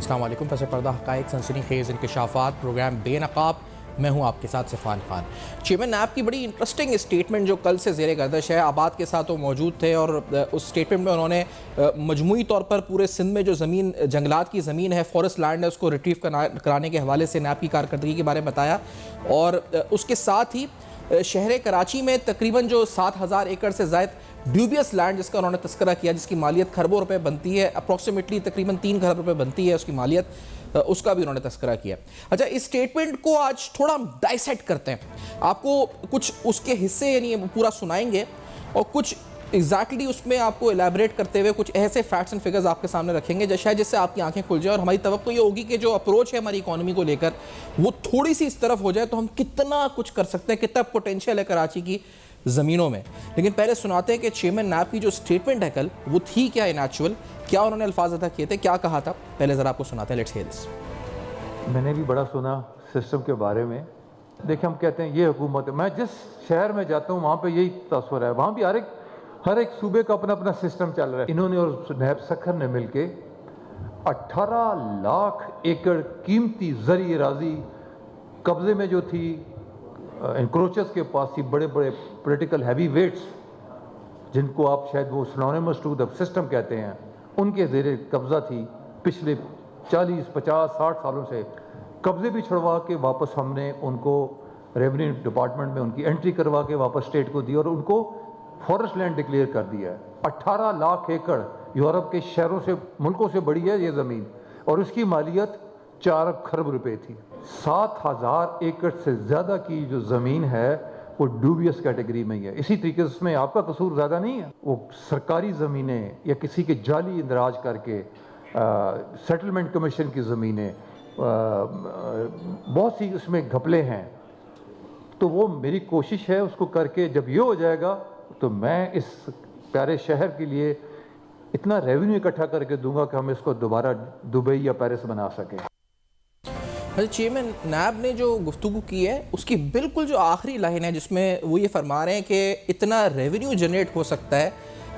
अस्सलाम वालेकुम। पस पर्दा हक़ाइक़ सनसनीखेज़ इंकशाफ़ात प्रोग्राम बेनकाब, मैं हूँ आपके साथ सिफ़ान खान। चेयरमैन नैब की बड़ी इंटरेस्टिंग स्टेटमेंट जो कल से ज़ेरे गर्दिश है, आबाद के साथ वो मौजूद थे और उस स्टेटमेंट में उन्होंने मजमूई तौर पर पूरे सिंध में जो ज़मीन जंगलात की ज़मीन है, फॉरेस्ट लैंड है, उसको रिट्रीव कराने के हवाले से नैब की कारकर्दगी के बारे में बताया। और उसके साथ ही शहर कराची में तकरीबन जो 7,000 एकड़ से ज़ायद ड्यूबियस लैंड जिसका उन्होंने तस्करा किया, जिसकी मालियत खरबों रुपए बनती है, अप्रॉक्सीमेटली तकरीबन 3 खरब रुपए बनती है उसकी मालियत, उसका भी उन्होंने तस्करा किया। अच्छा, इस स्टेटमेंट को आज थोड़ा हम डाइसेक्ट करते हैं, आपको कुछ उसके हिस्से यानी पूरा सुनाएंगे और कुछ एग्जैक्टली उसमें आपको एलैबोरेट करते हुए कुछ ऐसे फैक्ट्स एंड फिगर्स आपके सामने रखेंगे जो शायद जिससे आपकी आंखें खुल जाए और हमारी तवक्को ये होगी कि जो अप्रोच है हमारी इकोनॉमी को लेकर वो थोड़ी सी इस तरफ हो जाए तो हम कितना कुछ कर सकते हैं, कितना पोटेंशियल है कराची की ज़मीनों में। लेकिन पहले सुनाते हैं कि चेयरमैन नैब की जो स्टेटमेंट है कल, वो थी क्या इन एक्चुअल, क्या उन्होंने अल्फाज अदा किए थे, क्या कहा था, पहले ज़रा आपको सुनाते हैं। Let's hear this. मैंने भी बड़ा सुना सिस्टम के बारे में। देखिए, हम कहते हैं ये हुकूमत है, मैं जिस शहर में जाता हूँ वहाँ पे यही तस्वर है, वहाँ भी हर एक सूबे का अपना अपना सिस्टम चल रहा है। इन्होंने और नैब सखर ने मिल के 18 लाख एकड़ कीमती ज़री राजी कब्जे में जो थी, इंक्रोचर्स के पास थी, बड़े बड़े पॉलिटिकल हैवी वेट्स जिनको आप शायद वो सिनोनिमस टू द सिस्टम कहते हैं, उनके ज़ेरे कब्जा थी। पिछले 40, 50, 60 सालों से कब्जे भी छुड़वा के वापस हमने उनको रेवेन्यू डिपार्टमेंट में उनकी एंट्री करवा के वापस स्टेट को दी और उनको फॉरेस्ट लैंड डिक्लेयर कर दिया है। 18 लाख एकड़ यूरोप के शहरों से, मुल्कों से बड़ी है ये ज़मीन और उसकी मालियत 4 खरब रुपए थी। 7,000 एकड़ से ज़्यादा की जो ज़मीन है वो ड्यूबियस कैटेगरी में ही है। इसी तरीके से उसमें आपका कसूर ज़्यादा नहीं है, वो सरकारी ज़मीनें या किसी के जाली इंदराज करके सेटलमेंट कमीशन की ज़मीनें, बहुत सी उसमें घपले हैं। तो वो मेरी कोशिश है उसको करके जब ये हो जाएगा तो मैं इस प्यारे शहर के लिए इतना रेवेन्यू इकट्ठा करके दूंगा कि हम इसको दोबारा दुबई या पेरिस बना सकें। अच्छा, चेयरमैन नैब ने जो गुफ्तगू की है उसकी बिल्कुल जो आखिरी लाइन है जिसमें वो ये फरमा रहे हैं कि इतना रेवेन्यू जनरेट हो सकता है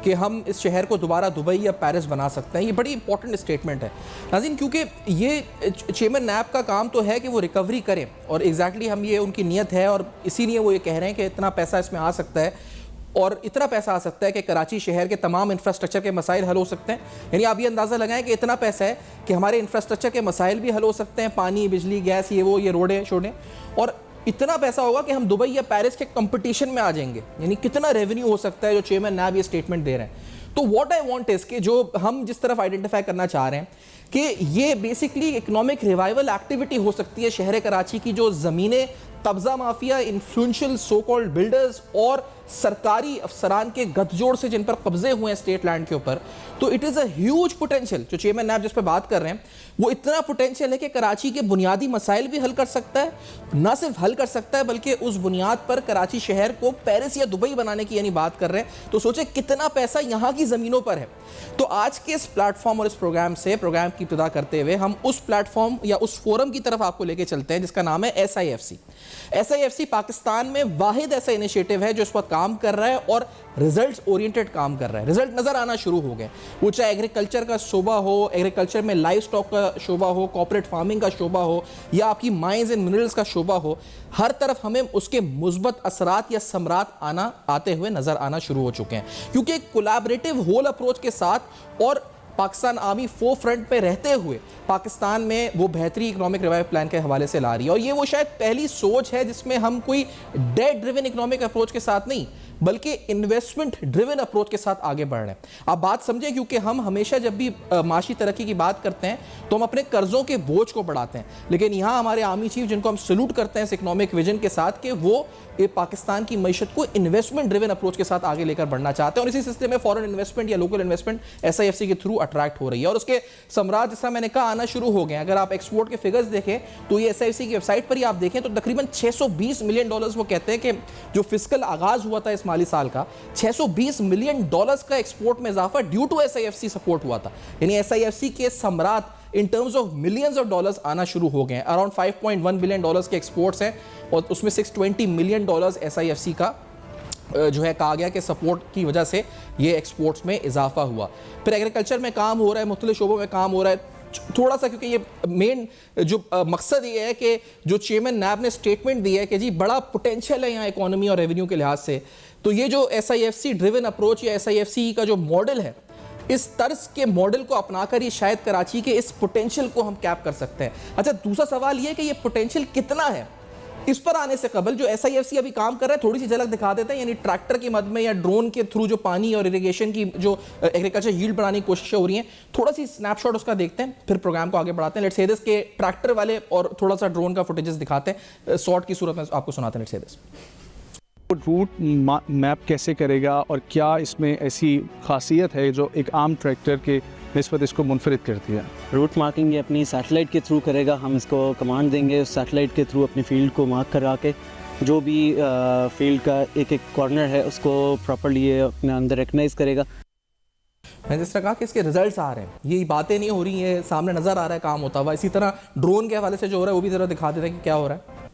कि हम इस शहर को दोबारा दुबई या पेरिस बना सकते हैं। ये बड़ी इंपॉर्टेंट स्टेटमेंट है नाज़रीन, क्योंकि ये चेयरमैन नैब का काम तो है कि वो रिकवरी करें और एग्जैक्टली हम ये उनकी नीयत है और इसीलिए वो ये कह रहे हैं कि इतना पैसा इसमें आ सकता है और इतना पैसा आ सकता है कि कराची शहर के तमाम इंफ्रास्ट्रक्चर के मसाइल हल हो सकते हैं। यानी आप ये अंदाज़ा लगाएं कि इतना पैसा है कि हमारे इंफ्रास्ट्रक्चर के मसाइल भी हल हो सकते हैं, पानी, बिजली, गैस, ये रोडें शोडें, और इतना पैसा होगा कि हम दुबई या पेरिस के कंपटीशन में आ जाएंगे। यानी कितना रेवेन्यू हो सकता है जो चेयरमैन नैब ये स्टेटमेंट दे रहे हैं। तो व्हाट आई वांट इज कि जो हम जिस तरफ आइडेंटिफाई करना चाह रहे हैं कि ये बेसिकली इकोनॉमिक रिवाइवल एक्टिविटी हो सकती है शहर कराची की, जो ज़मीनें कब्जा mafia, influential so called builders और सरकारी अफसरान के गठजोड़ से जिन पर कब्जे हुए हैं स्टेट लैंड के ऊपर, तो it is a huge potential. जो चेयरमैन नैब जिस पर बात कर रहे हैं वो इतना पोटेंशियल है कि कराची के बुनियादी मसाइल भी हल कर सकता है, ना सिर्फ हल कर सकता है बल्कि उस बुनियाद पर कराची शहर को पेरिस या दुबई बनाने की यानी बात कर रहे हैं। तो सोचे कितना पैसा यहाँ की ज़मीनों पर है। तो आज के इस प्लेटफॉर्म और इस प्रोग्राम की इब्तिदा करते हुए हम उस प्लेटफॉर्म या उस फोरम की तरफ आपको लेके चलते हैं जिसका नाम है SIFC। SIFC पाकिस्तान में वाहिद ऐसा इनिशिएटिव है जो इस वक्त काम कर रहा है और रिजल्ट्स ओरिएंटेड काम कर रहा है। रिजल्ट नजर आना शुरू हो गए, वो चाहे एग्रीकल्चर का शोबा हो, एग्रीकल्चर में लाइव स्टॉक का शोबा हो, कॉर्पोरेट फार्मिंग का शोबा हो या आपकी माइंस एंड मिनरल्स का शोबा हो, हर तरफ हमें उसके मुस्बत असरात या समरात आते हुए नजर आना शुरू हो चुके हैं, क्योंकि एक कोलैबोरेटिव होल अप्रोच के साथ और पाकिस्तान आर्मी फोर फ्रंट पे रहते हुए पाकिस्तान में वो बेहतरी इकोनॉमिक रिवाइव प्लान के हवाले से ला रही है। और ये वो शायद पहली सोच है जिसमें हम कोई डेट ड्रिवन इकोनॉमिक अप्रोच के साथ नहीं बल्कि इन्वेस्टमेंट ड्रिवन अप्रोच के साथ आगे बढ़ रहे हैं। आप बात समझे, क्योंकि हम हमेशा जब भी माशी तरक्की की बात करते हैं तो हम अपने कर्जों के बोझ को बढ़ाते हैं, लेकिन यहाँ हमारे आर्मी चीफ जिनको हम सल्यूट करते हैं इस इकोनॉमिक विजन के साथ कि वो पाकिस्तान की मईशत को इन्वेस्टमेंट ड्रिवन अप्रोच के साथ आगे लेकर बढ़ना चाहते हैं और इसी सिलसिले में फॉरेन इन्वेस्टमेंट या लोकल इन्वेस्टमेंट SIFC के थ्रू अट्रैक्ट हो रही है और उसके सम्राट जैसा मैंने कहा आना शुरू हो गए। अगर आप एक्सपोर्ट के फिगर्स देखें तो ये SIFC की वेबसाइट पर ही आप देखें तो तकरीबन $620 मिलियन वो कहते हैं कि जो फिस्कल आगाज हुआ था इस माली साल का, $620 मिलियन का एक्सपोर्ट में इजाफा ड्यू टू SIFC सपोर्ट हुआ था। यानी SIFC के सम्राट in terms of millions of dollars आना शुरू हो गए हैं। अराउंड $5.1 बिलियन के एक्सपोर्ट्स हैं और उसमें $620 मिलियन SIFC का जो है कहा गया कि सपोर्ट की वजह से ये एक्सपोर्ट्स में इजाफा हुआ। फिर एग्रीकल्चर में काम हो रहा है, मुख्तलिफ शोबों में काम हो रहा है, थोड़ा सा, क्योंकि ये मेन जो मकसद ये है कि जो चेयरमैन नैब ने स्टेटमेंट दी है कि जी बड़ा पोटेंशियल है यहाँ इकोनॉमी और रेवेन्यू के लिहाज से, तो ये जो SIFC ड्रिवन अप्रोच या SIFC का जो मॉडल है, इस तर्ज के मॉडल को अपनाकर ये शायद कराची के इस पोटेंशियल को हम कैप कर सकते हैं। अच्छा, दूसरा सवाल ये है कि ये पोटेंशियल कितना है। इस पर आने से कबल जो SIFC अभी काम कर रहा है, थोड़ी सी झलक दिखा देते हैं, यानी ट्रैक्टर की मद में या ड्रोन के थ्रू जो पानी और इरिगेशन की जो एग्रीकल्चर यील्ड बढ़ाने की कोशिशें हो रही हैं, थोड़ा सी स्नैपशॉट उसका देखते हैं, फिर प्रोग्राम को आगे बढ़ाते हैं। लेट्स से दिस के ट्रैक्टर वाले और थोड़ा सा ड्रोन का फुटेजेस दिखाते हैं, शॉर्ट की सूरत में आपको सुनाते हैं। Let's say this route map कैसे करेगा और क्या इसमें ऐसी खासियत है जो एक आम ट्रैक्टर के निस्बत इसको मुनफरिद करती है। रूट मार्किंग ये अपनी सैटेलाइट के थ्रू करेगा, हम इसको कमांड देंगे, उस सैटेलाइट के थ्रू अपनी फील्ड को मार्क करा के जो भी फील्ड का एक एक कॉर्नर है उसको प्रॉपर्ली ये अपने अंदर रिकग्नाइज करेगा। मैंने जिस तरह कहा कि इसके रिजल्ट्स आ रहे हैं, ये बातें नहीं हो रही हैं, सामने नज़र आ रहा है काम होता हुआ। इसी तरह ड्रोन के हवाले से जो हो रहा है वो भी ज़रा दिखा देते हैं कि क्या हो रहा है।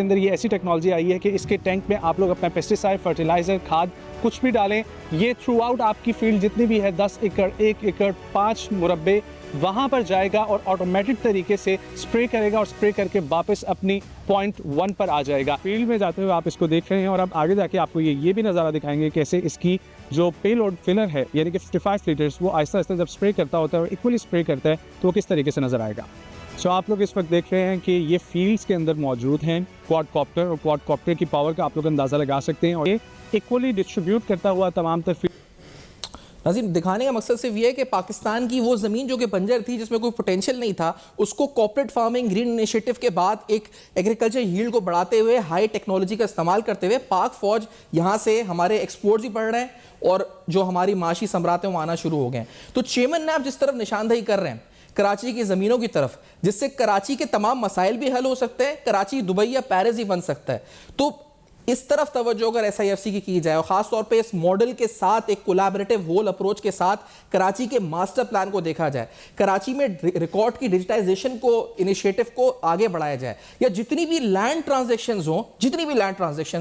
अंदर ये ऐसी टेक्नोलॉजी आई है कि इसके टैंक में आप लोग अपना पेस्टिसाइड, फर्टिलाइज़र, खाद कुछ भी डालें, ये थ्रू आउट आपकी फील्ड जितनी भी है 10 एकड़, 1 एकड़, 5 मुरब्बे, वहाँ पर जाएगा और ऑटोमेटिक तरीके से स्प्रे करेगा और स्प्रे करके वापस अपनी पॉइंट 1 पर आ जाएगा। फील्ड में जाते हुए आप इसको देख रहे हैं और अब आगे जाके आपको ये भी नज़ारा दिखाएंगे कैसे इसकी जो पेलोड फिलर है यानी कि 55 लीटर्स वो आहिस्ता आहिस्ता जब स्प्रे करता होता है और इक्वली स्प्रे करता है तो वो किस तरीके से नज़र आएगा। सो आप लोग इस वक्त देख रहे हैं कि ये फील्ड्स के अंदर मौजूद हैं क्वाडकॉप्टर, और क्वाडकॉप्टर की पावर का आप लोग अंदाज़ा लगा सकते हैं और ये इक्वली डिस्ट्रीब्यूट करता हुआ तमाम तर नाज़रीन, दिखाने का मकसद सिर्फ ये है कि पाकिस्तान की वो ज़मीन जो कि बंजर थी, जिसमें कोई पोटेंशियल नहीं था, उसको कॉर्पोरेट फार्मिंग ग्रीन इनिशिएटिव के बाद एक एग्रीकल्चर यील्ड को बढ़ाते हुए हाई टेक्नोलॉजी का इस्तेमाल करते हुए पाक फौज यहाँ से हमारे एक्सपोर्ट्स भी बढ़ रहे हैं और जो हमारी माशी समरात हैं वो आना शुरू हो गए हैं। तो चेयरमैन नैब जिस तरफ निशानदही कर रहे हैं कराची की ज़मीनों की तरफ, जिससे कराची के तमाम मसाइल भी हल हो सकते हैं, कराची दुबई या पेरिस ही बन सकता है, तो इस तरफ तवज्जो अगर SIFC की जाए और ख़ास तौर पे इस मॉडल के साथ एक कोलैबोरेटिव होल अप्रोच के साथ कराची के मास्टर प्लान को देखा जाए, कराची में रिकॉर्ड की डिजिटाइजेशन को इनिशिएटिव को आगे बढ़ाया जाए, या जितनी भी लैंड ट्रांजेक्शंस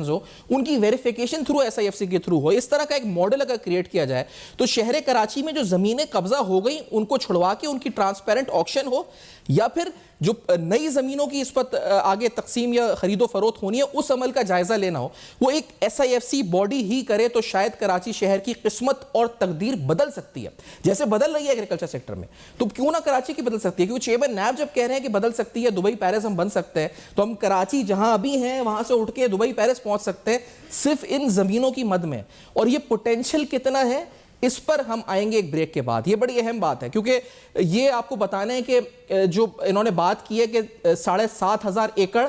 हो उनकी वेरिफिकेशन थ्रू SIFC के थ्रू हो, इस तरह का एक मॉडल अगर क्रिएट किया जाए तो शहर कराची में जो ज़मीनें कब्जा हो गई उनको छुड़वा के उनकी ट्रांसपेरेंट ऑक्शन हो, या फिर जो नई ज़मीनों की इस पर आगे तकसीम या खरीदो फरोख्त होनी है उस अमल का जायज़ा लेना हो, वो एक SIFC बॉडी ही करे, तो शायद कराची शहर की किस्मत और तकदीर बदल सकती है, जैसे बदल रही है एग्रीकल्चर सेक्टर में। तो क्यों ना कराची की बदल सकती है, क्योंकि चेयरमैन नैब जब कह रहे हैं कि बदल सकती है, दुबई पेरिस हम बन सकते हैं, तो हम कराची जहां अभी हैं वहां से उठ के दुबई पेरिस पहुंच सकते हैं सिर्फ इन ज़मीनों की मद में। और ये पोटेंशियल कितना है, इस पर हम आएंगे एक ब्रेक के बाद। ये बड़ी अहम बात है, क्योंकि ये आपको बताना है कि जो इन्होंने बात की है कि 7,500 एकड़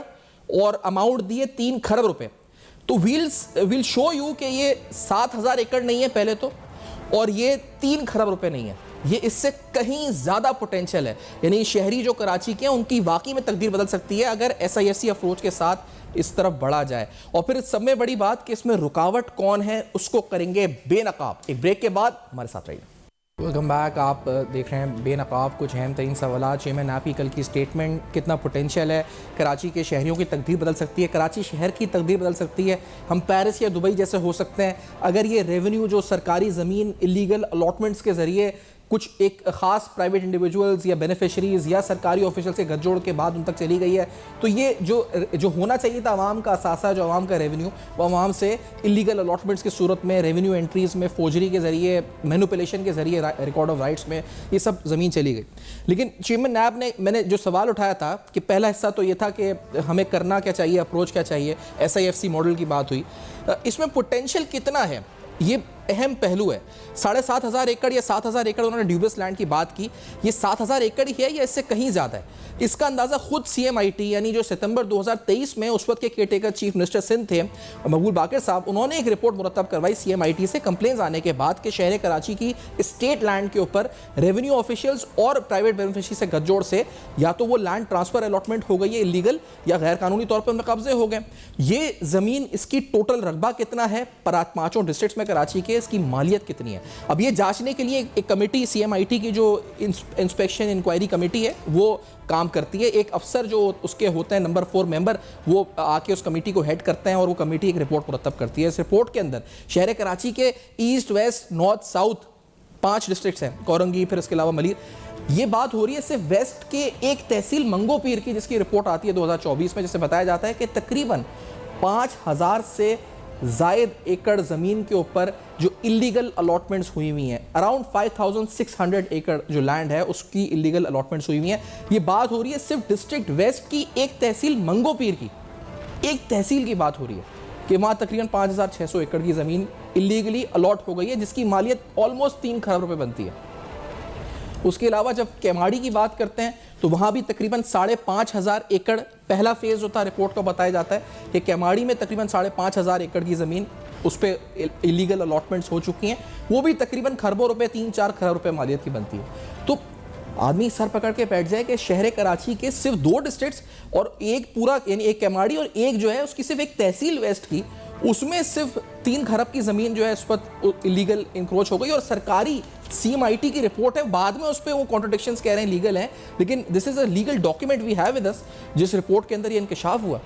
और अमाउंट दिए 3 खरब रुपए, तो विल शो यू कि ये 7,000 एकड़ नहीं है पहले तो, और ये 3 खरब रुपए नहीं है, ये इससे कहीं ज़्यादा पोटेंशियल है। यानी शहरी जो कराची के हैं उनकी वाकई में तकदीर बदल सकती है अगर SIFC अप्रोच के साथ इस तरफ बढ़ा जाए। और फिर सब में बड़ी बात कि इसमें रुकावट कौन है उसको करेंगे बेनकाब। एक ब्रेक के बाद हमारे साथ रहिए। Welcome back. आप देख रहे हैं बेनकाब, कुछ अहम तरीन सवाल। चेयरमैन नैब की कल की स्टेटमेंट, कितना पोटेंशियल है, कराची के शहरियों की तकदीर बदल सकती है, कराची शहर की तकदीर बदल सकती है, हम पेरिस या दुबई जैसे हो सकते हैं अगर ये रेवेन्यू जो सरकारी ज़मीन इलीगल अलॉटमेंट्स के ज़रिए कुछ एक ख़ास प्राइवेट इंडिविजुअल्स या बेनिफिशरीज़ या सरकारी ऑफिशियल से गठजोड़ के बाद उन तक चली गई है, तो ये जो होना चाहिए था आवाम का असासा, जो आवाम का रेवेन्यू, वो आवाम से इलीगल अलॉटमेंट्स की सूरत में, रेवेन्यू एंट्रीज़ में, फोजरी के ज़रिए, मैनिपुलेशन के ज़रिए, रिकॉर्ड ऑफ राइट्स में, ये सब ज़मीन चली गई। लेकिन चेयरमैन नैब ने, मैंने जो सवाल उठाया था कि पहला हिस्सा तो ये था कि हमें करना क्या चाहिए, अप्रोच क्या चाहिए, SIFC मॉडल की बात हुई, इसमें पोटेंशियल कितना है ये अहम पहलू है। 7,500 एकड़ या 7,000 एकड़ उन्होंने ड्यूबियस लैंड की बात की, ये 7,000 एकड़ ही है या इससे कहीं ज़्यादा है? इसका अंदाज़ा खुद CMIT यानी जो सितंबर 2023 में उस वक्त के केयरटेकर चीफ मिनिस्टर सिंध थे मकबूल बाकर साहब, उन्होंने एक रिपोर्ट मुरतब करवाई CMIT से कंप्लेंट्स आने के बाद कि शहर कराची की स्टेट लैंड के ऊपर रेवेन्यू ऑफिशियल्स और प्राइवेट बेनिफिशरी से गठजोड़ से या तो वो लैंड ट्रांसफ़र अलॉटमेंट हो गई है इलीगल या गैर कानूनी तौर पर उनमें कब्जे हो गए। ये ज़मीन, इसकी टोटल रकबा कितना है 5 डिस्ट्रिक्ट्स में कराची के, इसकी मालियत कितनी है? अब ये जांचने के लिए एक कमेटी CMIT की जो इंस्पेक्शन इंक्वायरी कमेटी है वो काम करती है। एक अफसर जो उसके होते हैं नंबर 4 मेंबर, वो आके उस कमेटी को हेड करते हैं और वो कमेटी एक रिपोर्ट मुरतब करती है। इस रिपोर्ट के अंदर शहर कराची के east, west, north, south 5 districts हैं, कोरंगी, फिर इसके अलावा मलीर। ये बात हो रही है सिर्फ वेस्ट के एक तहसील मंगो पीर की, जिसकी रिपोर्ट आती है 2024 में, जिससे बताया जाता है कि तकरीबन 5000 से जायद एकड़ ज़मीन के ऊपर जो इलीगल अलॉटमेंट्स हुई हुई हैं, अराउंड 5600 एकड़ जो लैंड है उसकी इलीगल अलॉटमेंट्स हुई हुई हैं। ये बात हो रही है सिर्फ डिस्ट्रिक्ट वेस्ट की एक तहसील मंगो पीर की, एक तहसील की बात हो रही है कि वहाँ तकरीबन 5600 एकड़ की ज़मीन इलीगली अलॉट हो गई है, जिसकी मालियत ऑलमोस्ट 3 खरब रुपए बनती है। उसके अलावा जब केमाड़ी की बात करते हैं तो वहाँ भी तकरीबन 5500 एकड़ पहला फेज़ जो था रिपोर्ट का बताया जाता है कि केमाड़ी में तकरीबन 5500 एकड़ की ज़मीन उस पर इलीगल अलॉटमेंट्स हो चुकी हैं, वो भी तकरीबन खरबों रुपए, 3-4 खरब रुपए मालियत की बनती है। तो आदमी सर पकड़ के बैठ जाए कि शहर कराची के सिर्फ 2 डिस्ट्रिक्ट्स और एक पूरा यानी एक केमाड़ी और एक जो है उसकी सिर्फ एक तहसील वेस्ट की, उसमें सिर्फ 3 खरब की ज़मीन जो है उस पर इलीगल इंक्रोच हो गई। और सरकारी CMIT की रिपोर्ट है, बाद में उस पर वो कॉन्ट्रडिक्शंस कह रहे हैं लीगल हैं, लेकिन this is a legal document we have with us, जिस रिपोर्ट के अंदर ये इंकशाफ हुआ।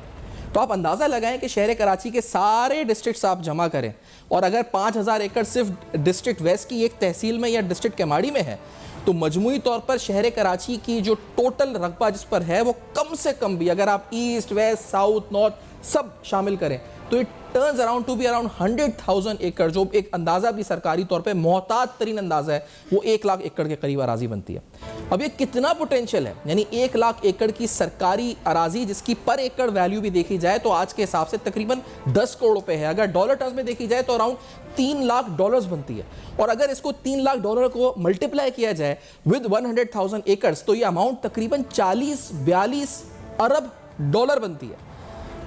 तो आप अंदाज़ा लगाएं कि शहर कराची के सारे डिस्ट्रिक्ट्स आप जमा करें और अगर 5000 एकड़ सिर्फ डिस्ट्रिक्ट वेस्ट की एक तहसील में या डिस्ट्रिक्ट केमाड़ी में है, तो मजमूई तौर पर शहर कराची की जो टोटल रकबा जिस पर है वो कम से कम भी, अगर आप ईस्ट, वेस्ट, साउथ, नॉर्थ सब शामिल करें, तो it turns around to be around 100,000 एकड़, जो एक अंदाज़ा भी सरकारी तौर पे मोहतात तरीन अंदाज़ा है, वो 1 लाख एकड़ के करीब अराजी बनती है। अब ये कितना पोटेंशियल है, यानी 1 लाख एकड़ की सरकारी अराजी जिसकी पर एकड़ वैल्यू भी देखी जाए तो आज के हिसाब से तकरीबन 10 करोड़ रुपए है। अगर डॉलर टर्म्स में देखी जाए तो अराउंड $3 लाख बनती है, और अगर इसको $3 लाख को मल्टीप्लाई किया जाए विद 100,000 एकर्स तो ये अमाउंट तकरीबन 40-42 अरब डॉलर बनती है।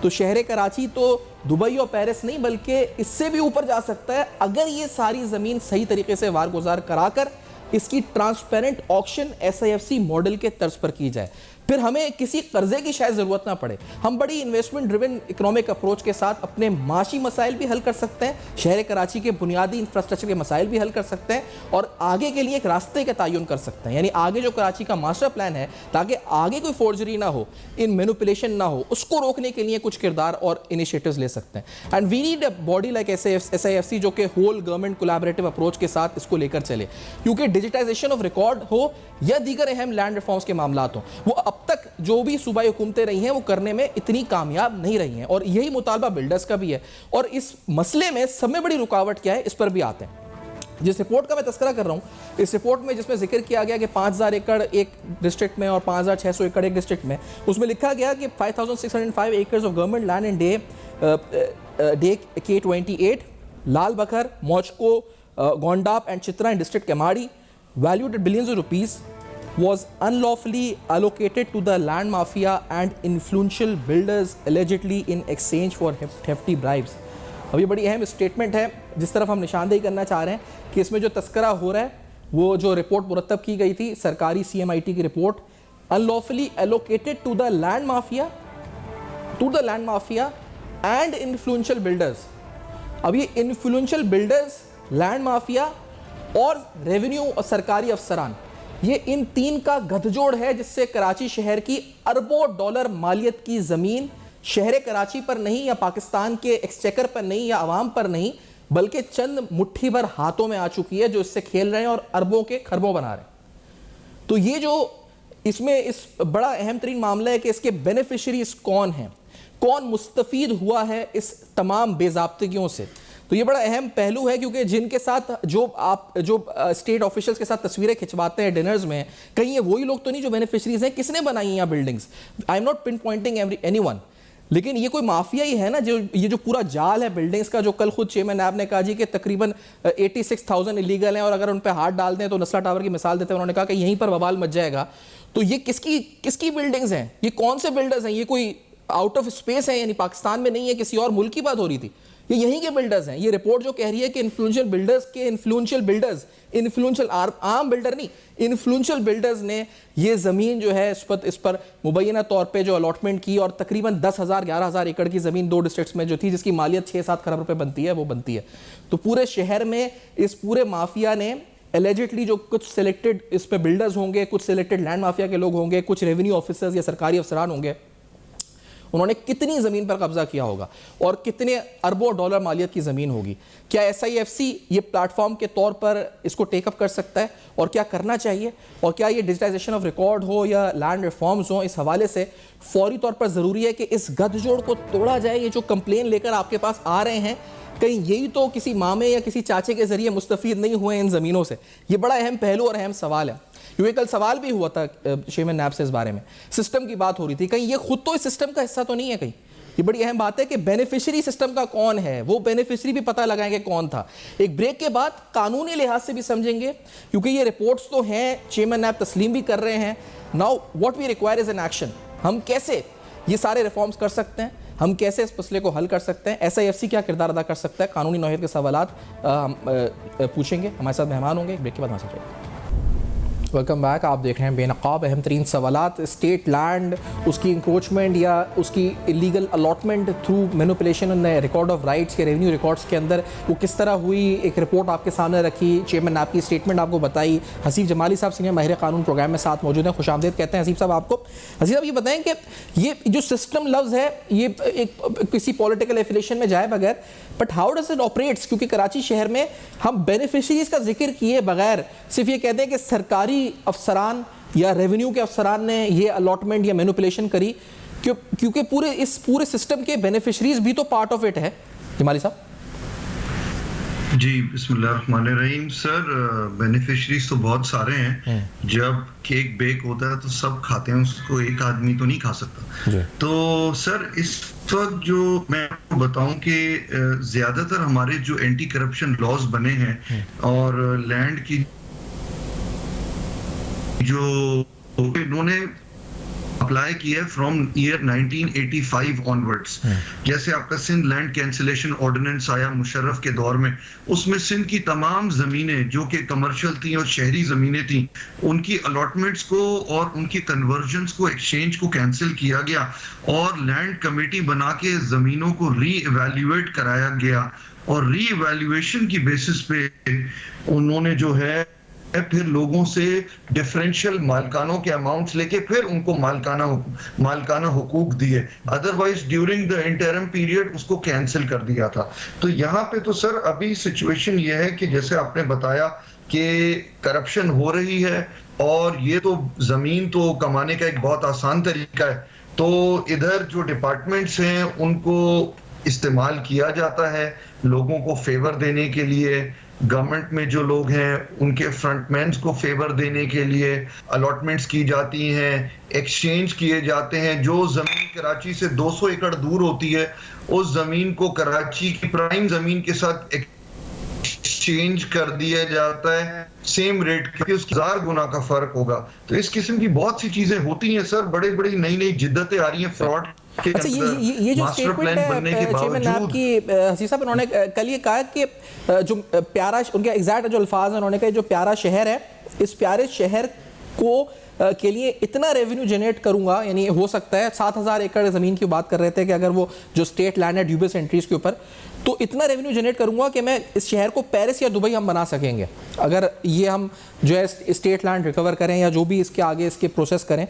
तो शहर कराची तो दुबई और पेरिस नहीं बल्कि इससे भी ऊपर जा सकता है अगर ये सारी ज़मीन सही तरीके से वारगुजार कराकर इसकी ट्रांसपेरेंट ऑक्शन SIFC मॉडल के तर्ज पर की जाए। फिर हमें किसी कर्जे की शायद ज़रूरत ना पड़े, हम बड़ी इन्वेस्टमेंट ड्रिवन इकोनॉमिक अप्रोच के साथ अपने माशी मसाइल भी हल कर सकते हैं, शहर कराची के बुनियादी इंफ्रास्ट्रक्चर के मसाइल भी हल कर सकते हैं और आगे के लिए एक रास्ते का तयन कर सकते हैं। यानी आगे जो कराची का मास्टर प्लान है, ताकि आगे कोई फोर्जरी ना हो, इन मैनिपुलेशन ना हो, उसको रोकने के लिए कुछ किरदार और इनिशिएटिव्स ले सकते हैं। And we need a body like SIFC जो कि होल गवर्नमेंट कोलैबोरेटिव अप्रोच के साथ इसको लेकर चले, क्योंकि डिजिटाइजेशन ऑफ रिकॉर्ड हो या दीगर अहम लैंड रिफॉर्म्स के मामलात हो, वो अब तक जो भी सूबाई हुकूमतें रही हैं वो करने में इतनी कामयाब नहीं रही हैं, और यही मुतालबा बिल्डर्स का भी है। और इस मसले में सब में बड़ी रुकावट क्या है, इस पर भी आते हैं। जिस रिपोर्ट का मैं तस्करा कर रहा हूँ, इस रिपोर्ट में जिसमें जिक्र किया गया कि 5000 एकड़ एक डिस्ट्रिक्ट में और 5600 एकड़ एक डिस्ट्रिक्ट में, उसमें लिखा गया कि 5605 acres of government land in Deh K28, Lal Bakhar, Mauchko, Gondap and Chitra in district Keamari, valued at billions of rupees, was unlawfully allocated to the land mafia and influential builders allegedly in exchange for hefty bribes। अब ये बड़ी अहम statement है जिस तरफ हम निशानदेही करना चाह रहे हैं कि इसमें जो तस्करा हो रहा है, वो जो रिपोर्ट मुरतब की गई थी सरकारी CMIT की report, unlawfully allocated to the land mafia and influential builders। अब ये influential builders, लैंड माफिया और रेवेन्यू और सरकारी अफसरान, ये इन 3 का गठजोड़ है जिससे कराची शहर की अरबों डॉलर मालियत की ज़मीन शहर कराची पर नहीं या पाकिस्तान के एक्सचेकर पर नहीं या आवाम पर नहीं बल्कि चंद मुट्ठी भर हाथों में आ चुकी है, जो इससे खेल रहे हैं और अरबों के खरबों बना रहे हैं। तो ये जो इसमें इस बड़ा अहम तरीन मामला है कि इसके बेनिफिशरीज कौन हैं, कौन मुस्तफीद हुआ है इस तमाम बेज़ाब्तगियों से। तो ये बड़ा अहम पहलू है, क्योंकि जिनके साथ जो स्टेट ऑफिशियल्स के साथ तस्वीरें खिंचवाते हैं डिनर्स में, कहीं ये वही लोग तो नहीं जो बेनिफिशरीज हैं। किसने बनाई हैं यहाँ buildings? I am not pinpointing anyone, लेकिन ये कोई माफिया ही है ना, जो ये जो पूरा जाल है बिल्डिंग्स का, जो कल खुद चेयरमैन नैब ने कहा जी कि तकरीबन 86,000 इलीगल हैं और अगर उन पर हाथ डाल दें तो नस्ला टावर की मिसाल देते हैं, उन्होंने कहा कि यहीं पर बवाल मच जाएगा। तो ये किसकी बिल्डिंग्स हैं, ये कौन से बिल्डर्स हैं? ये कोई आउट ऑफ स्पेस है, यानी पाकिस्तान में नहीं है, किसी और मुल्क की बात हो रही थी, ये यहीं के बिल्डर्स हैं। ये रिपोर्ट जो कह रही है कि इन्फ्लुएंशियल आम बिल्डर नहीं, इन्फ्लुएंशियल बिल्डर्स ने ये ज़मीन जो है इस पर मुबैना तौर पे जो अलॉटमेंट की, और तकरीबन 10,000-11,000 एकड़ की ज़मीन 2 डिस्ट्रिक्ट्स में जो थी, जिसकी मालियत 6-7 खरब रुपए बनती है, वो बनती है। तो पूरे शहर में इस पूरे माफिया ने एलिजिडली जो कुछ सिलेक्टेड इस पे बिल्डर्स होंगे, कुछ सिलेक्टेड लैंड माफिया के लोग होंगे, कुछ रेवेन्यू ऑफिसर्स या सरकारी अफसरान होंगे, उन्होंने कितनी ज़मीन पर कब्जा किया होगा और कितने अरबों डॉलर मालियत की ज़मीन होगी। क्या SIFC ये प्लेटफॉर्म के तौर पर इसको टेकअप कर सकता है और क्या करना चाहिए, और क्या ये डिजिटाइजेशन ऑफ रिकॉर्ड हो या लैंड रिफॉर्म्स हो, इस हवाले से फौरी तौर पर ज़रूरी है कि इस गठजोड़ को तोड़ा जाए। ये जो कंप्लेन लेकर आपके पास आ रहे हैं, कहीं यही तो किसी मामे या किसी चाचे के ज़रिए मुस्तफ़ीद नहीं हुए इन ज़मीनों से? ये बड़ा अहम पहलू और अहम सवाल है, क्योंकि कल सवाल भी हुआ था चेयरमैन नैब से इस बारे में, सिस्टम की बात हो रही थी, कहीं ये खुद तो इस सिस्टम का हिस्सा तो नहीं है? कहीं ये बड़ी अहम बात है कि बेनिफिशियरी सिस्टम का कौन है, वो बेनिफिशियरी भी पता लगाएंगे कौन था। एक ब्रेक के बाद कानूनी लिहाज से भी समझेंगे, क्योंकि ये रिपोर्ट्स तो हैं, चेयरमैन नैब तस्लीम भी कर रहे हैं। Now what we require is an action. हम कैसे ये सारे रिफॉर्म्स कर सकते हैं, हम कैसे इस मसले को हल कर सकते हैं, SIFC क्या किरदार अदा कर सकता है, कानूनी नौयत के सवालात हम पूछेंगे। हमारे साथ मेहमान होंगे, ब्रेक के बाद हमारे साथ। Welcome back. आप देख रहे हैं बेनकाब अहम तरीन सवालात। स्टेट लैंड, उसकी इंक्रोचमेंट या उसकी illegal allotment through manipulation in record of rights के रेवेन्यू रिकॉर्ड्स के अंदर वो किस तरह हुई, एक रिपोर्ट आपके सामने रखी, चेयरमैन आपकी स्टेटमेंट आपको बताई। हसीब जमाली साहब सीनियर माहिर कानून प्रोग्राम में साथ मौजूद हैं, खुशामदीद कहते हैं हसीब साहब आपको। हसीब साहब ये बताएं कि ये जो सिस्टम लफ्ज़ है ये एक किसी पॉलिटिकल एफिलेशन में जाए बगैर, but how does it operates? क्योंकि कराची शहर में हम बेनिफिशरीज का जिक्र किए बगैर सिर्फ ये कहते हैं कि सरकारी अफसरान या रेवेन्यू के अफसरान ने ये अलॉटमेंट या मैनिपुलेशन करी, क्योंकि पूरे सिस्टम के बेनिफिशरीज भी तो पार्ट ऑफ इट है। जमाली साहब जी, बिस्मिल्लाहिर्रहमानिर्रहीम। सर, बेनिफिशरीज तो बहुत सारे हैं। जब केक बेक होता है तो सब खाते हैं, उसको एक आदमी तो नहीं खा सकता। तो सर, इस वक्त जो मैं आपको बताऊं कि ज्यादातर हमारे जो एंटी करप्शन लॉज बने हैं और लैंड की जो इन्होंने अप्लाई किया है फ्रॉम ईयर 1985 ऑनवर्ड्स। जैसे आपका सिंध लैंड कैंसिलेशन ऑर्डिनेंस आया मुशर्रफ के दौर में, उसमें सिंध की तमाम जमीनें जो कि कमर्शियल थी और शहरी जमीनें थी, उनकी अलॉटमेंट्स को और उनकी कन्वर्जन्स को, एक्सचेंज को कैंसिल किया गया और लैंड कमेटी बना के जमीनों को री इवैल्यूएट कराया गया और री इवैल्यूएशन की बेसिस पे उन्होंने जो है फिर लोगों से डिफरेंशियल मालकानों के अमाउंट्स लेके फिर उनको मालकाना हुकूक दिए, otherwise during the interim period उसको कैंसिल कर दिया था। तो यहाँ पे तो सर अभी सिचुएशन ये है कि जैसे आपने बताया कि करप्शन हो रही है और ये तो जमीन तो कमाने का एक बहुत आसान तरीका है, तो इधर जो डिपार्टमेंट्स हैं उनको इस्तेमाल किया जाता है लोगों को फेवर देने के लिए, गवर्नमेंट में जो लोग हैं उनके फ्रंटमैन्स को फेवर देने के लिए अलॉटमेंट्स की जाती हैं, एक्सचेंज किए जाते हैं। जो जमीन कराची से 200 एकड़ दूर होती है उस जमीन को कराची की प्राइम जमीन के साथ एक्सचेंज कर दिया जाता है सेम रेट के, उसकी 1000 गुना का फर्क होगा। तो इस किस्म की बहुत सी चीजें होती हैं सर, बड़ी बड़ी नई जिद्दतें आ रही हैं फ्रॉड। अच्छा, ये जो स्टेटमेंट है चेयरमैन आपकी हसीब साहब, उन्होंने कल ये कहा कि जो प्यारा, उनके एग्जैक्ट जो अल्फाज हैं, उन्होंने कहा जो प्यारा शहर है, इस प्यारे शहर को के लिए इतना रेवेन्यू जनरेट करूंगा, यानी हो सकता है 7000 एकड़ ज़मीन की बात कर रहे थे कि अगर वो जो स्टेट लैंड है ड्यूबियस एंट्रीज के ऊपर, तो इतना रेवेन्यू जनरेट करूंगा कि मैं इस शहर को पेरिस या दुबई हम बना सकेंगे अगर ये हम जो है स्टेट लैंड रिकवर करें या जो भी इसके आगे इसके प्रोसेस करें।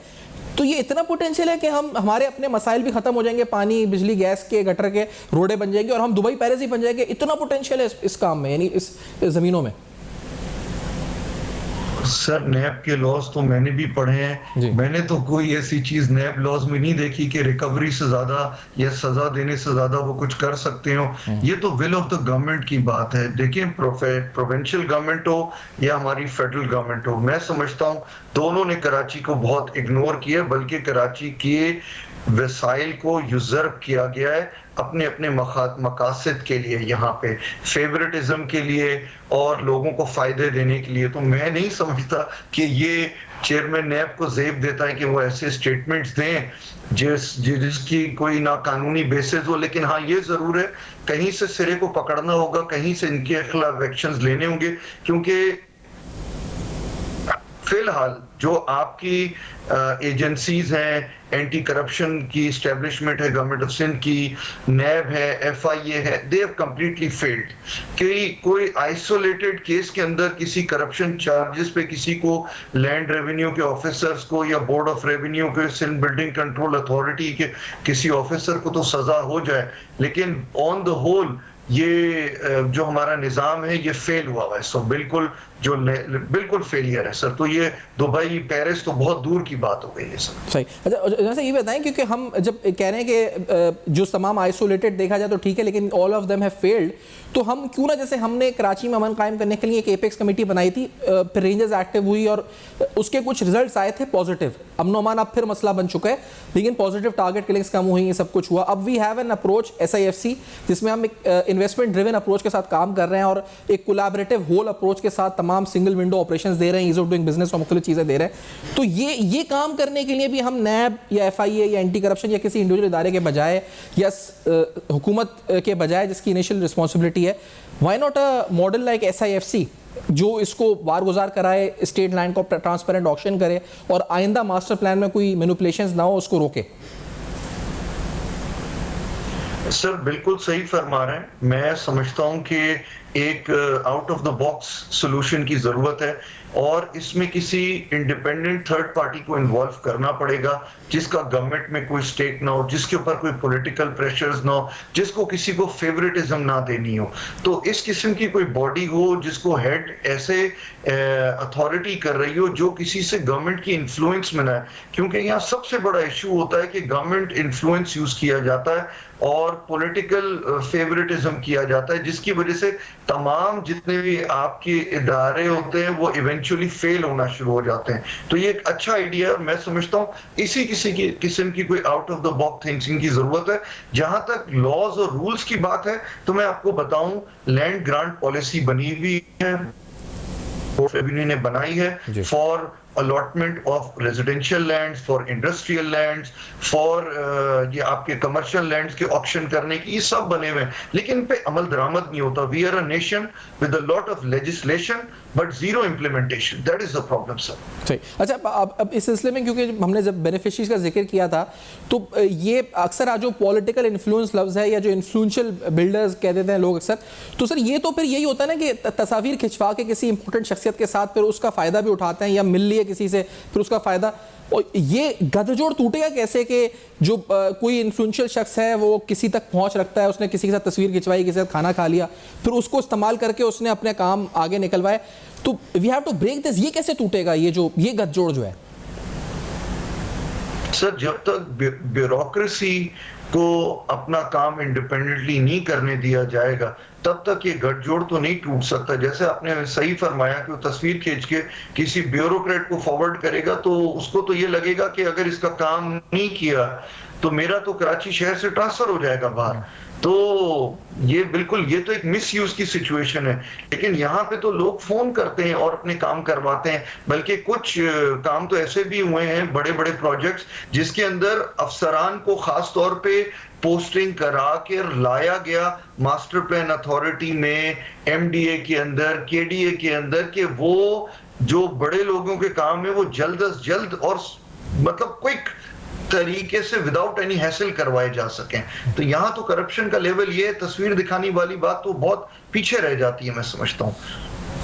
तो ये इतना पोटेंशियल है कि हमारे अपने मसाइल भी खत्म हो जाएंगे, पानी, बिजली, गैस के, गटर के, रोडें बन जाएंगे और हम दुबई पेरिस ही बन जाएंगे। इतना पोटेंशियल है इस काम में, यानी इस ज़मीनों में। सर, नैब के लॉज तो मैंने भी पढ़े हैं, मैंने तो कोई ऐसी चीज नैब लॉज में नहीं देखी कि रिकवरी से ज्यादा या सजा देने से ज्यादा वो कुछ कर सकते हो। ये तो विल ऑफ द गवर्नमेंट की बात है। देखिए, प्रोविंशियल गवर्नमेंट हो या हमारी फेडरल गवर्नमेंट हो, मैं समझता हूँ दोनों ने कराची को बहुत इग्नोर किया, बल्कि कराची के वसाइल को यूजर्व किया गया है अपने अपने मकासद के लिए, यहाँ पे फेवरेटिज्म के लिए और लोगों को फायदे देने के लिए। तो मैं नहीं समझता कि ये चेयरमैन नैब को ज़ेब देता है कि वो ऐसे स्टेटमेंट्स दें जिसकी कोई ना कानूनी बेसिस हो। लेकिन हाँ, ये जरूर है कहीं से सिरे को पकड़ना होगा, कहीं से इनके खिलाफ एक्शंस लेने होंगे, क्योंकि फिलहाल जो आपकी एजेंसीज हैं, एंटी करप्शन की एस्टेब्लिशमेंट है गवर्नमेंट ऑफ सिंध की, नैब है, FIA है, दे हैव कंप्लीटली फेल्ड। कि कोई आइसोलेटेड केस के अंदर किसी करप्शन चार्जेस पे किसी को, लैंड रेवेन्यू के ऑफिसर्स को या बोर्ड ऑफ रेवेन्यू के, सिंध बिल्डिंग कंट्रोल अथॉरिटी के किसी ऑफिसर को तो सजा हो जाए, लेकिन ऑन द होल ये जो हमारा निजाम है ये फेल हुआ है। सो बिल्कुल बिल्कुल फेलियर है सर। तो ये दुबई, पेरिस तो बहुत दूर की बात हो गई है सर। सही। अच्छा, जैसे ये बताएं, क्योंकि हम जब कह रहे हैं कि जो तमाम आइसोलेटेड देखा जाए तो ठीक है, लेकिन all of them have failed, तो हम क्यों ना, जैसे हमने कराची में अमन कायम करने के लिए एक एपेक्स कमेटी बनाई थी, फिर रेंजर्स एक्टिव हुई और उसके कुछ रिजल्ट्स आए थे पॉजिटिव। अमन अमान अब फिर मसला बन चुका है, लेकिन पॉजिटिव टारगेट किलिंग्स कम हुई, ये सब कुछ हुआ। अब we have an approach SIFC जिसमें हम एक इन्वेस्टमेंट ड्रिवन अप्रोच के साथ काम कर रहे हैं और एक कोलैबोरेटिव होल अप्रोच के साथ तमाम सिंगल विंडो ऑपरेशंस दे रहे हैं, ईज ऑफ डूइंग बिजनेस और मुख्तलिफ चीज़ें दे रहे हैं। तो ये काम करने के लिए भी हम नैब या FIA या एंटी करप्शन या किसी इंडिविजुअल इदारे के बजाय या हुकूमत के बजाय जिसकी इनिशियल रिस्पॉन्सिबिलिटी है, why not a model like SIFC जो इसको वारगुजार कराए, स्टेट लैंड को ट्रांसपेरेंट ऑक्शन करे और आइंदा मास्टर प्लान में कोई मैनिपुलेशंस ना हो, उसको रोके। सर बिल्कुल सही फरमा रहे हैं। मैं समझता हूं कि एक out of the box solution की जरूरत है और इसमें किसी इंडिपेंडेंट थर्ड पार्टी को इन्वॉल्व करना पड़ेगा जिसका गवर्नमेंट में कोई स्टेक ना हो, जिसके ऊपर कोई पॉलिटिकल प्रेशर्स ना हो, जिसको किसी को फेवरेटिज्म ना देनी हो। तो इस किस्म की कोई बॉडी हो जिसको हेड ऐसे अथॉरिटी कर रही हो जो किसी से गवर्नमेंट की इन्फ्लुएंस में ना है, क्योंकि यहाँ सबसे बड़ा इशू होता है कि गवर्नमेंट इन्फ्लुएंस यूज किया जाता है और पॉलिटिकल फेवरेटिज्म किया जाता है, जिसकी वजह से तमाम जितने भी आपके इदारे होते हैं वो इवेंचुअली फेल होना शुरू हो जाते हैं। तो ये एक अच्छा आइडिया है। मैं समझता हूँ इसी किस्म की कोई out of the box thinking की जरूरत है। जहां तक लॉज और रूल्स की बात है तो मैं आपको बताऊं, लैंड ग्रांट पॉलिसी बनी हुई है, रेवेन्यू ने बनाई है for allotment of residential lands, for industrial lands, for ये आपके कमर्शियल लैंड्स के ऑक्शन करने की, ये सब बने हुए हैं, लेकिन इन पे अमल दरामद नहीं होता। We are a nation with a lot of legislation but zero implementation, that is the problem sir. सही। अच्छा, अब इस सिलसिले में क्योंकि हमने जब बेनिफिशरीज का जिक्र किया था तो ये अक्सर जो पॉलिटिकल इन्फ्लुएंस लफ्ज़ है या जो इन्फ्लुएंशियल बिल्डर्स कह देते हैं लोग अक्सर, तो सर ये तो फिर यही होता है ना कि तस्वीर खिंचवा के किसी इंपॉर्टेंट शख्सियत के साथ फिर उसका फ़ायदा भी उठाते हैं या मिल लिए किसी से फिर उसका फ़ायदा, और ये गठजोड़ टूटेगा कैसे कि जो कोई इन्फ्लुएंशियल शख्स है वो किसी तक पहुंच रखता है, उसने किसी के साथ तस्वीर खिंचवाई, किसी के साथ खाना खा लिया, फिर उसको इस्तेमाल करके उसने अपने काम आगे निकलवाए, तो we have to break this. ये कैसे टूटेगा ये गठजोड़ जो है? सर जब तक ब्यूरोक्रेसी को अपना काम इंडिपेंडेंटली नहीं करने दिया जाएगा तब तक ये गठजोड़ तो नहीं टूट सकता। जैसे आपने सही फरमाया कि वो तस्वीर खींच के किसी ब्यूरोक्रेट को फॉरवर्ड करेगा तो उसको तो ये लगेगा कि अगर इसका काम नहीं किया तो मेरा तो कराची शहर से ट्रांसफर हो जाएगा बाहर। तो ये बिल्कुल, ये तो एक मिस यूज की सिचुएशन है। लेकिन यहाँ पे तो लोग फोन करते हैं और अपने काम करवाते हैं, बल्कि कुछ काम तो ऐसे भी हुए हैं, बड़े बड़े प्रोजेक्ट्स जिसके अंदर अफसरान को खास तौर पे पोस्टिंग करा के लाया गया मास्टर प्लान अथॉरिटी में, MDA के अंदर, KDA के अंदर, कि वो जो बड़े लोगों के काम है वो जल्द अज जल्द और मतलब क्विक तरीके से विदाउट एनी हैसल करवाए जा सकें। तो यहाँ तो करप्शन का लेवल, ये तस्वीर दिखाने वाली बात तो बहुत पीछे रह जाती है, मैं समझता हूँ।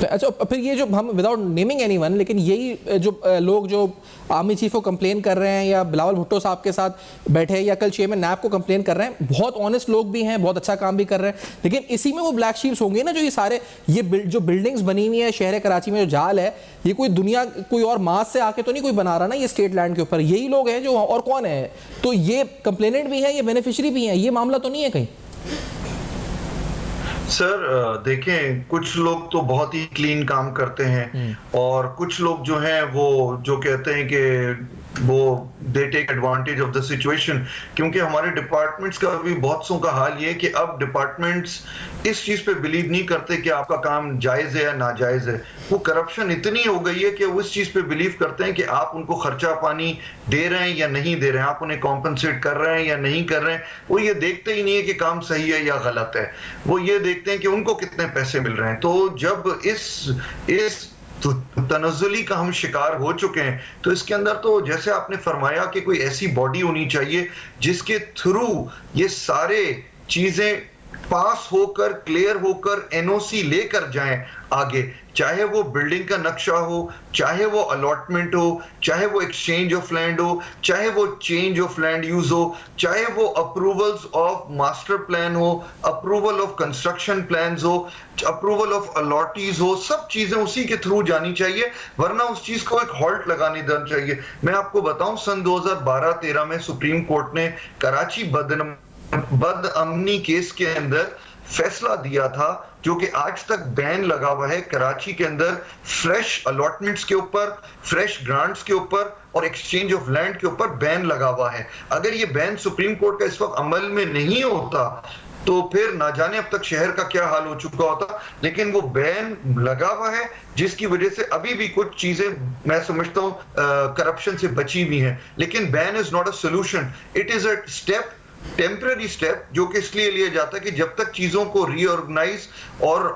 अच्छा, फिर ये जो हम विदाउट नेमिंग एनीवन, लेकिन यही जो लोग जो आर्मी चीफ को कंप्लेन कर रहे हैं या बिलावल भुट्टो साहब के साथ बैठे हैं या कल चेयरमैन नैब को कंप्लेन कर रहे हैं, बहुत ऑनेस्ट लोग भी हैं, बहुत अच्छा काम भी कर रहे हैं, लेकिन इसी में वो ब्लैक शीप्स होंगे ना, जो ये सारे जो बिल्डिंग्स बनी हुई है शहर कराची में, जो जाल है, ये कोई दुनिया कोई और मास से आके तो नहीं कोई बना रहा ना, ये स्टेट लैंड के ऊपर यही लोग हैं जो, और कौन है? तो ये कंप्लेनेंट भी है, ये बेनिफिशरी भी है, ये मामला तो नहीं है कहीं? सर देखें, कुछ लोग तो बहुत ही क्लीन काम करते हैं और कुछ लोग जो हैं वो जो कहते हैं कि वो they take advantage of the situation, क्योंकि हमारे डिपार्टमेंट्स का भी बहुत सौ का हाल ये कि अब डिपार्टमेंट्स इस चीज पे बिलीव नहीं करते कि आपका काम जायज है या नाजायज है। वो करप्शन इतनी हो गई है कि वो इस चीज पे बिलीव करते हैं कि आप उनको खर्चा पानी दे रहे हैं या नहीं दे रहे हैं, आप उन्हें कॉम्पनसेट कर रहे हैं या नहीं कर रहे हैं। वो ये देखते ही नहीं है कि काम सही है या गलत है, वो ये देखते हैं कि उनको कितने पैसे मिल रहे हैं। तो जब इस तो तनज़्ज़ुली का हम शिकार हो चुके हैं। तो इसके अंदर तो जैसे आपने फरमाया कि कोई ऐसी बॉडी होनी चाहिए जिसके थ्रू ये सारे चीजें पास होकर, क्लियर होकर, एनओसी लेकर जाएं आगे, चाहे वो बिल्डिंग का नक्शा हो, चाहे वो अलॉटमेंट हो, चाहे वो एक्सचेंज ऑफ लैंड हो, चाहे वो चेंज ऑफ लैंड यूज हो, चाहे वो अप्रूवल्स ऑफ मास्टर प्लान हो, अप्रूवल ऑफ कंस्ट्रक्शन प्लान्स हो, अप्रूवल ऑफ अलॉटीज हो, सब चीजें उसी के थ्रू जानी चाहिए, वरना उस चीज को एक हॉल्ट लगाने देना चाहिए। मैं आपको बताऊं, सन 2012-13 में सुप्रीम कोर्ट ने कराची बदअमनी केस के अंदर फैसला दिया था, जो कि आज तक बैन लगा हुआ है कराची के अंदर फ्रेश अलॉटमेंट्स के ऊपर, फ्रेश ग्रांट्स के ऊपर और एक्सचेंज ऑफ लैंड के ऊपर बैन लगा हुआ है। अगर ये बैन सुप्रीम कोर्ट का इस वक्त अमल में नहीं होता तो फिर ना जाने अब तक शहर का क्या हाल हो चुका होता, लेकिन वो बैन लगा हुआ है जिसकी वजह से अभी भी कुछ चीजें मैं समझता हूं करप्शन से बची हुई हैं। लेकिन ban is not a solution, it is a step, temporary step, जो कि इसलिए लिया जाता है कि जब तक चीजों को रीऑर्गेनाइज और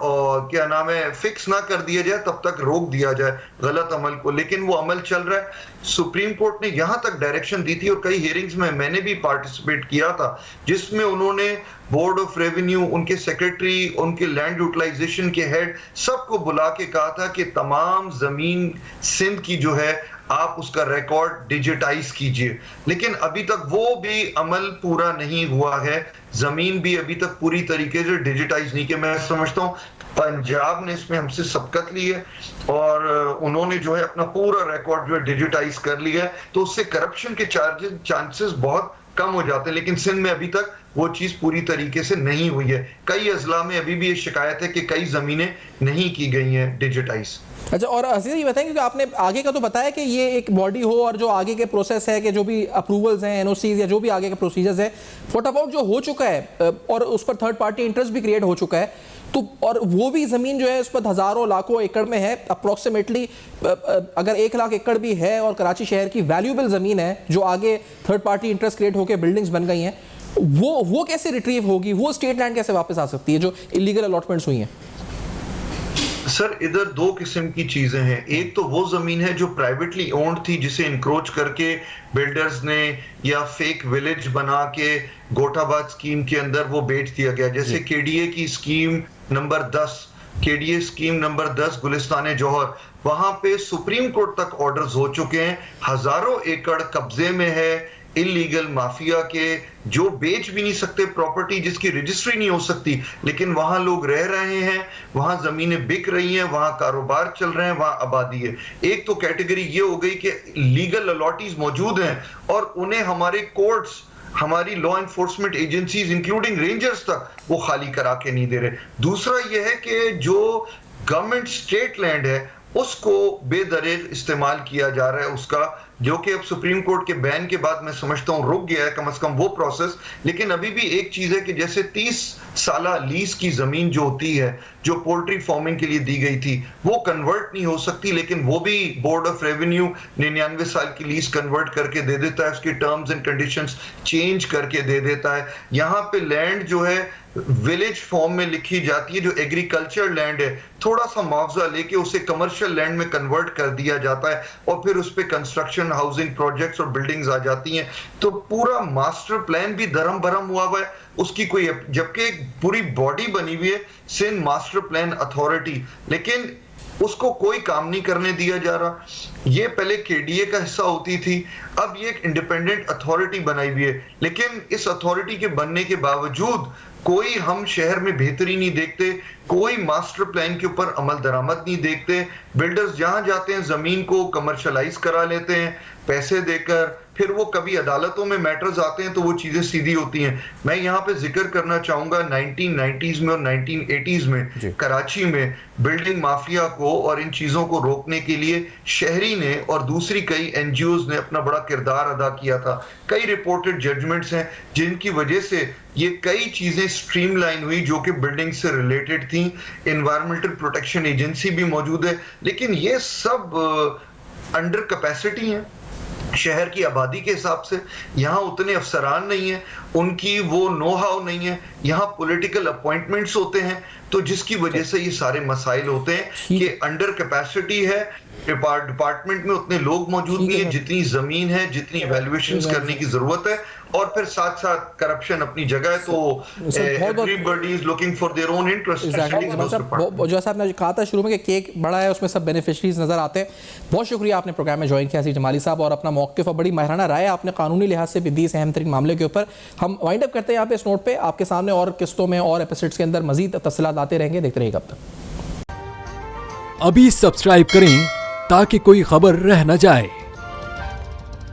क्या नाम है फिक्स ना कर दिया जाए तब तक रोक दिया जाए गलत अमल को। लेकिन वो अमल चल रहा है। सुप्रीम कोर्ट ने यहां तक डायरेक्शन दी थी और कई हियरिंग्स में मैंने भी पार्टिसिपेट किया था, जिसमें उन्होंने बोर्ड ऑफ रेवेन्यू, उनके सेक्रेटरी, उनके लैंड यूटिलाइजेशन के हेड, सबको बुला के कहा था कि तमाम जमीन सिंध की जो है आप उसका रिकॉर्ड डिजिटाइज कीजिए। लेकिन अभी तक वो भी अमल पूरा नहीं हुआ है, जमीन भी अभी तक पूरी तरीके से डिजिटाइज नहीं किया। मैं समझता हूँ पंजाब ने इसमें हमसे सबकत ली है और उन्होंने जो है अपना पूरा रिकॉर्ड जो है डिजिटाइज कर लिया है, तो उससे करप्शन के चांसेस बहुत कम हो जाते हैं। लेकिन सिंध में अभी तक वो चीज पूरी तरीके से नहीं हुई है। कई अजला में अभी भी ये शिकायत है कि कई जमीनें नहीं की गई हैं डिजिटाइज। अच्छा, और अजीज ये बताएं, क्योंकि आपने आगे का तो बताया कि ये एक बॉडी हो और जो आगे के प्रोसेस है कि जो भी अप्रूवल्स हैं, एनओसीज या जो भी आगे के प्रोसीजर्स है, व्हाट अबाउट जो हो चुका है और उस पर थर्ड पार्टी इंटरेस्ट भी क्रिएट हो चुका है, तो और वो भी ज़मीन जो है उस पर हज़ारों लाखों एकड़ में है अप्रॉक्सीमेटली, अगर 1 लाख एकड़ भी है और कराची शहर की वैल्यूएबल ज़मीन है जो आगे थर्ड पार्टी इंटरेस्ट क्रिएट होकर बिल्डिंग्स बन गई हैं, वो कैसे रिट्रीव होगी, वो स्टेट लैंड कैसे वापस आ सकती है जो इलीगल अलॉटमेंट्स हुई हैं? सर, इधर दो किस्म की चीजें हैं। एक तो वो जमीन है जो प्राइवेटली ओन्ड थी, जिसे इंक्रोच करके बिल्डर्स ने या फेक विलेज बना के गोठाबाद स्कीम के अंदर वो बेच दिया गया। जैसे केडीए की scheme number 10, KDA scheme number 10 Gulistan जौहर, वहां पे सुप्रीम कोर्ट तक ऑर्डर्स हो चुके हैं, हजारों एकड़ कब्जे में है इलीगल माफिया के, जो बेच भी नहीं सकते प्रॉपर्टी, जिसकी रजिस्ट्री नहीं हो सकती, लेकिन वहां लोग रह रहे हैं, वहां जमीनें बिक रही हैं, वहां कारोबार चल रहे हैं, वहां आबादी है। एक तो कैटेगरी ये हो गई कि लीगल अलॉटीज मौजूद हैं और उन्हें हमारे कोर्ट्स, हमारी law enforcement agencies including rangers तक वो खाली करा के नहीं दे रहे। दूसरा ये है कि जो गवर्नमेंट स्टेट लैंड है उसको बेदरेज इस्तेमाल किया जा रहा है उसका, जो कि अब सुप्रीम कोर्ट के बैन के बाद मैं समझता हूं रुक गया है कम से कम वो प्रोसेस। लेकिन अभी भी एक चीज है कि जैसे 30 साला लीज की जमीन जो होती है, जो पोल्ट्री फार्मिंग के लिए दी गई थी, वो कन्वर्ट नहीं हो सकती, लेकिन वो भी बोर्ड ऑफ रेवेन्यू 99 साल की लीज कन्वर्ट करके दे देता है, उसकी टर्म्स एंड कंडीशंस चेंज करके दे देता है। यहाँ पे लैंड जो है विलेज फॉर्म में लिखी जाती है, जो एग्रीकल्चर लैंड है, थोड़ा सा मुआवजा लेके उसे कमर्शियल लैंड में कन्वर्ट कर दिया जाता है और फिर उस पे कंस्ट्रक्शन, हाउसिंग प्रोजेक्ट्स और बिल्डिंग्स आ जाती हैं। तो पूरा मास्टर प्लान भी धर्म भरम हुआ हुआ है, उसकी कोई, जबकि एक पूरी बॉडी बनी हुई है सिंध मास्टर प्लान अथॉरिटी, लेकिन उसको कोई काम नहीं करने दिया जा रहा। ये पहले केडीए का हिस्सा होती थी, अब ये एक इंडिपेंडेंट अथॉरिटी बनाई हुई है, लेकिन इस अथॉरिटी के बनने के बावजूद कोई हम शहर में बेहतरी नहीं देखते, कोई मास्टर प्लान के ऊपर अमल दरामद नहीं देखते। बिल्डर्स जहां जाते हैं जमीन को कमर्शलाइज करा लेते हैं पैसे देकर, फिर वो कभी अदालतों में मैटर्स आते हैं तो वो चीजें सीधी होती हैं। मैं यहाँ पे जिक्र करना चाहूंगा 1990s में और 1980s में कराची में बिल्डिंग माफिया को और इन चीजों को रोकने के लिए शहरी ने और दूसरी कई एनजीओज ने अपना बड़ा किरदार अदा किया था। कई रिपोर्टेड जजमेंट्स हैं जिनकी वजह से ये कई चीजें स्ट्रीमलाइन हुई जो कि बिल्डिंग से रिलेटेड थी। एनवायरमेंटल प्रोटेक्शन एजेंसी भी मौजूद है, लेकिन ये सब अंडर कैपेसिटी है शहर की आबादी के हिसाब से। यहाँ उतने अफसरान नहीं है, उनकी वो नो हाउ नहीं है, यहाँ पॉलिटिकल अपॉइंटमेंट्स होते हैं, तो जिसकी वजह से ये सारे मसाइल होते हैं कि अंडर कैपेसिटी है, डिपार्टमेंट में उतने लोग मौजूद नहीं है जितनी जमीन है, जितनी इवैल्यूएशंस करने की जरूरत है, और फिर साथ साथ करप्शन अपनी जगह है, तो everybody is looking for their own interest. जैसा आपने कहा था शुरू में कि केक बड़ा है, उसमें सब बेनिफिशरीज नजर आते हैं। बहुत शुक्रिया आपने प्रोग्राम में ज्वाइन किया हसीब जमाली साहब, और अपना मौक़िफ़ और बड़ी माहिराना राय आपने कानूनी लिहाज से भी दी इस अहम तरीन मामले के ऊपर। हम वाइंड अप करते हैं यहाँ पे इस नोट पे, आपके सामने और किस्तों में और एपिसोड्स के अंदर मजीद तफसीलात आते रहेंगे, देखते रहिएगा। अब तक अभी सब्सक्राइब करें ताकि कोई खबर रह न जाए।